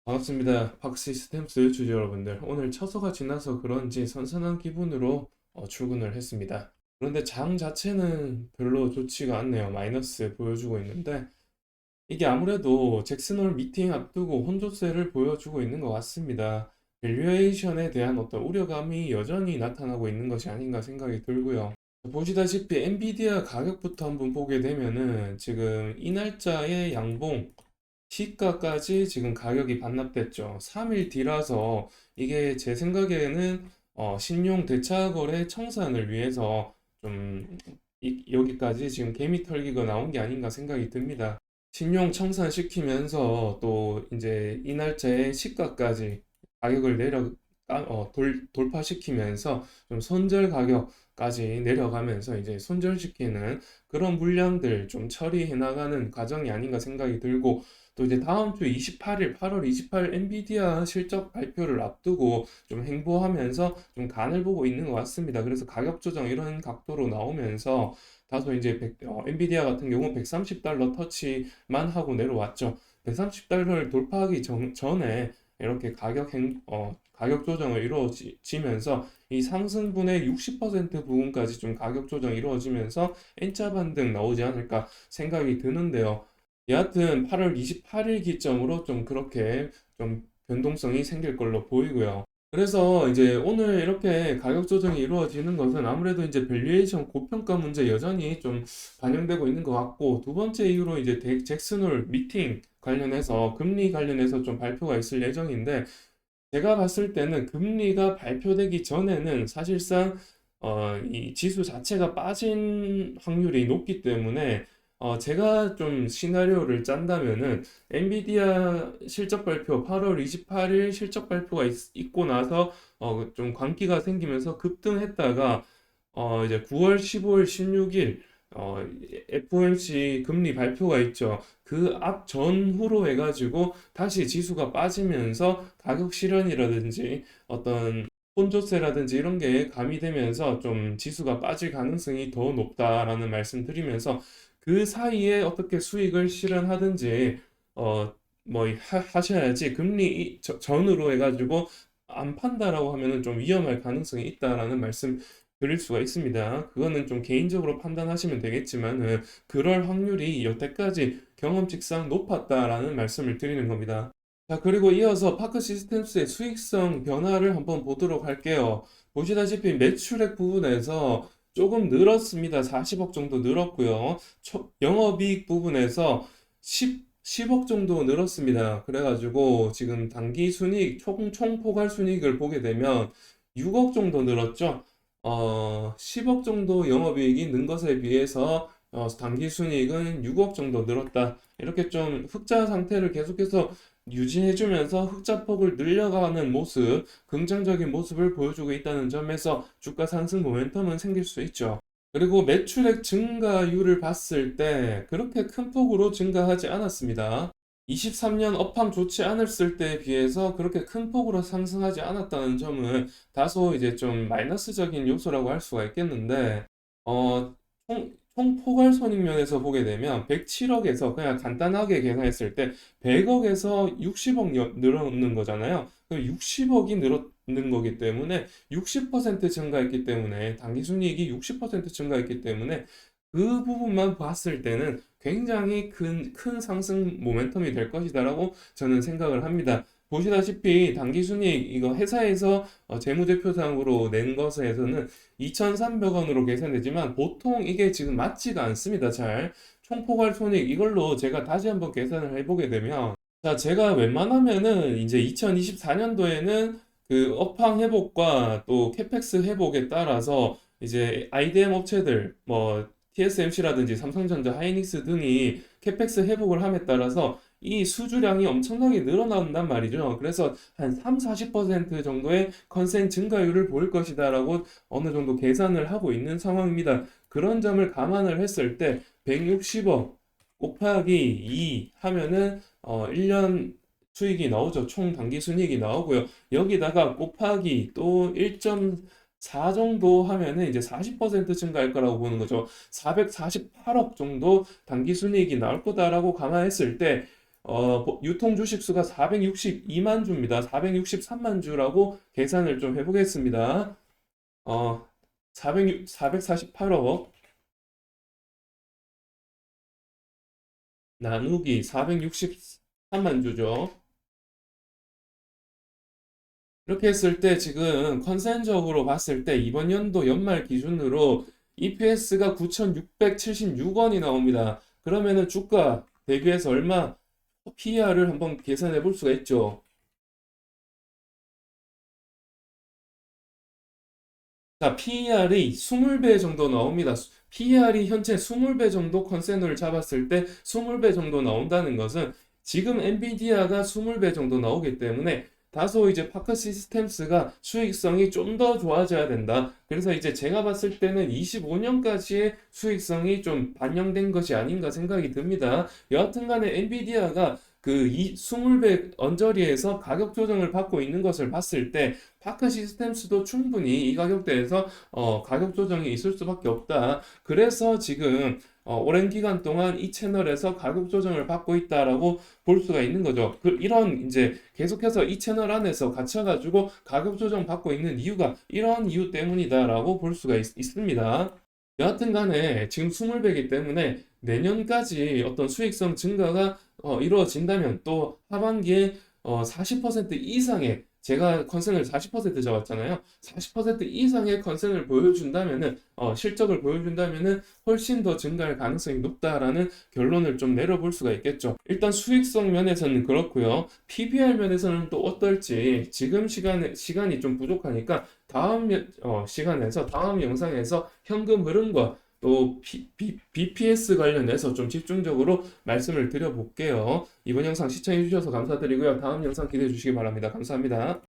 반갑습니다. 박시스템스 주주 여러분들. 오늘 처서가 지나서 그런지 선선한 기분으로 출근을 했습니다. 그런데 장 자체는 별로 좋지가 않네요. 마이너스 보여주고 있는데 이게 아무래도 잭슨홀 미팅 앞두고 혼조세를 보여주고 있는 것 같습니다. 밸류에이션에 대한 어떤 우려감이 여전히 나타나고 있는 것이 아닌가 생각이 들고요. 보시다시피 엔비디아 가격부터 한번 보게 되면은 지금 이 날짜의 양봉 시가까지 지금 가격이 반납됐죠. 3일 뒤라서 이게 제 생각에는 신용 대차거래 청산을 위해서 좀 여기까지 지금 개미 털기가 나온 게 아닌가 생각이 듭니다. 신용 청산시키면서 또 이제 이 날짜에 시가까지 가격을 돌파시키면서 좀 손절 가격까지 내려가면서 이제 손절시키는 그런 물량들 좀 처리해 나가는 과정이 아닌가 생각이 들고, 또 이제 다음 주 28일, 8월 28일 엔비디아 실적 발표를 앞두고 좀 행보하면서 좀 간을 보고 있는 것 같습니다. 그래서 가격 조정 이런 각도로 나오면서 다소 이제 엔비디아 같은 경우 130달러 터치만 하고 내려왔죠. 130달러를 돌파하기 전에 이렇게 가격 조정을 이루어지면서 이 상승분의 60% 부분까지 좀 가격 조정이 이루어지면서 N자 반등 나오지 않을까 생각이 드는데요. 여하튼 8월 28일 기점으로 좀 그렇게 좀 변동성이 생길 걸로 보이고요. 그래서 이제 오늘 이렇게 가격 조정이 이루어지는 것은 아무래도 이제 밸류에이션 고평가 문제 여전히 좀 반영되고 있는 것 같고, 두 번째 이유로 이제 잭슨홀 미팅 관련해서 금리 관련해서 좀 발표가 있을 예정인데, 제가 봤을 때는 금리가 발표되기 전에는 사실상 이 지수 자체가 빠진 확률이 높기 때문에 제가 좀 시나리오를 짠다면은 엔비디아 실적 발표 8월 28일 실적 발표가 있고 나서 좀 광기가 생기면서 급등했다가 이제 9월 15일 16일 FOMC 금리 발표가 있죠. 그 앞 전후로 해가지고 다시 지수가 빠지면서 가격 실현이라든지 어떤 혼조세라든지 이런 게 가미되면서 좀 지수가 빠질 가능성이 더 높다라는 말씀 드리면서, 그 사이에 어떻게 수익을 실현하든지 뭐 하셔야지, 금리 전후로 해가지고 안 판다라고 하면은 좀 위험할 가능성이 있다라는 말씀 드릴 수가 있습니다. 그거는 좀 개인적으로 판단하시면 되겠지만은 그럴 확률이 여태까지 경험칙상 높았다라는 말씀을 드리는 겁니다. 자, 그리고 이어서 파크 시스템스의 수익성 변화를 한번 보도록 할게요. 보시다시피 매출액 부분에서 조금 늘었습니다. 40억 정도 늘었고요. 영업이익 부분에서 10억 정도 늘었습니다. 그래가지고 지금 당기 순이익, 총 포괄 순이익을 보게 되면 6억 정도 늘었죠. 10억 정도 영업이익이 는 것에 비해서 당기순이익은 6억 정도 늘었다. 이렇게 좀 흑자 상태를 계속해서 유지해주면서 흑자폭을 늘려가는 모습, 긍정적인 모습을 보여주고 있다는 점에서 주가 상승 모멘텀은 생길 수 있죠. 그리고 매출액 증가율을 봤을 때 그렇게 큰 폭으로 증가하지 않았습니다. 23년 업황 좋지 않았을 때에 비해서 그렇게 큰 폭으로 상승하지 않았다는 점은 다소 이제 좀 마이너스적인 요소라고 할 수가 있겠는데, 어, 총 포괄 손익면에서 보게 되면 107억에서 그냥 간단하게 계산했을 때 100억에서 60억 늘어는 거잖아요. 그 60억이 늘었는 거기 때문에 60% 증가했기 때문에 당기순이익이 60% 증가했기 때문에 그 부분만 봤을 때는 굉장히 큰 상승 모멘텀이 될 것이다라고 저는 생각을 합니다. 보시다시피 당기순이익 이거 회사에서 재무제표상으로 낸 것에서는 2,300원으로 계산되지만 보통 이게 지금 맞지가 않습니다. 잘 총포괄 손익 이걸로 제가 다시 한번 계산을 해보게 되면, 자, 제가 웬만하면은 이제 2024년도에는 그 업황 회복과 또 캐펙스 회복에 따라서 이제 IDM 업체들 뭐 TSMC라든지 삼성전자, 하이닉스 등이 캐펙스 회복을 함에 따라서 이 수주량이 엄청나게 늘어난단 말이죠. 그래서 한 3, 40% 정도의 컨센 증가율을 보일 것이다라고 어느 정도 계산을 하고 있는 상황입니다. 그런 점을 감안을 했을 때 160억 곱하기 2 하면은 1년 수익이 나오죠. 총 당기 순이익이 나오고요. 여기다가 곱하기 또 1.4 정도 하면은 이제 40% 증가할 거라고 보는 거죠. 448억 정도 당기 순이익이 나올 거다라고 감안했을 때 유통 주식 수가 462만 주입니다. 463만 주라고 계산을 좀 해보겠습니다. 어, 448억 나누기 463만 주죠. 이렇게 했을 때 지금 컨센적으로 봤을 때 이번 연도 연말 기준으로 EPS가 9,676원이 나옵니다. 그러면은 주가 대비해서 얼마 PER을 한번 계산해 볼 수가 있죠. 자, PER이 20배 정도 나옵니다. PER이 현재 20배 정도 컨센을 잡았을 때 20배 정도 나온다는 것은 지금 엔비디아가 20배 정도 나오기 때문에 다소 이제 파크 시스템스가 수익성이 좀 더 좋아져야 된다. 그래서 이제 제가 봤을 때는 25년까지의 수익성이 좀 반영된 것이 아닌가 생각이 듭니다. 여하튼 간에 엔비디아가 그 20배 언저리에서 가격 조정을 받고 있는 것을 봤을 때 파크 시스템스도 충분히 이 가격대에서 가격 조정이 있을 수밖에 없다. 그래서 지금 오랜 기간 동안 이 채널에서 가격 조정을 받고 있다라고 볼 수가 있는 거죠. 이런 이제 계속해서 이 채널 안에서 갇혀가지고 가격 조정 받고 있는 이유가 이런 이유 때문이다라고 볼 수가 있습니다. 여하튼 간에 지금 20배이기 때문에 내년까지 어떤 수익성 증가가 이루어진다면 또 하반기에 40% 이상의 제가 컨센을 40% 잡았잖아요. 40% 이상의 컨센을 보여준다면은 실적을 보여준다면은 훨씬 더 증가할 가능성이 높다라는 결론을 좀 내려볼 수가 있겠죠. 일단 수익성 면에서는 그렇고요. PBR 면에서는 또 어떨지 지금 시간이 좀 부족하니까 다음 시간에서 다음 영상에서 현금 흐름과 또 BPS 관련해서 좀 집중적으로 말씀을 드려볼게요. 이번 영상 시청해 주셔서 감사드리고요. 다음 영상 기대해 주시기 바랍니다. 감사합니다.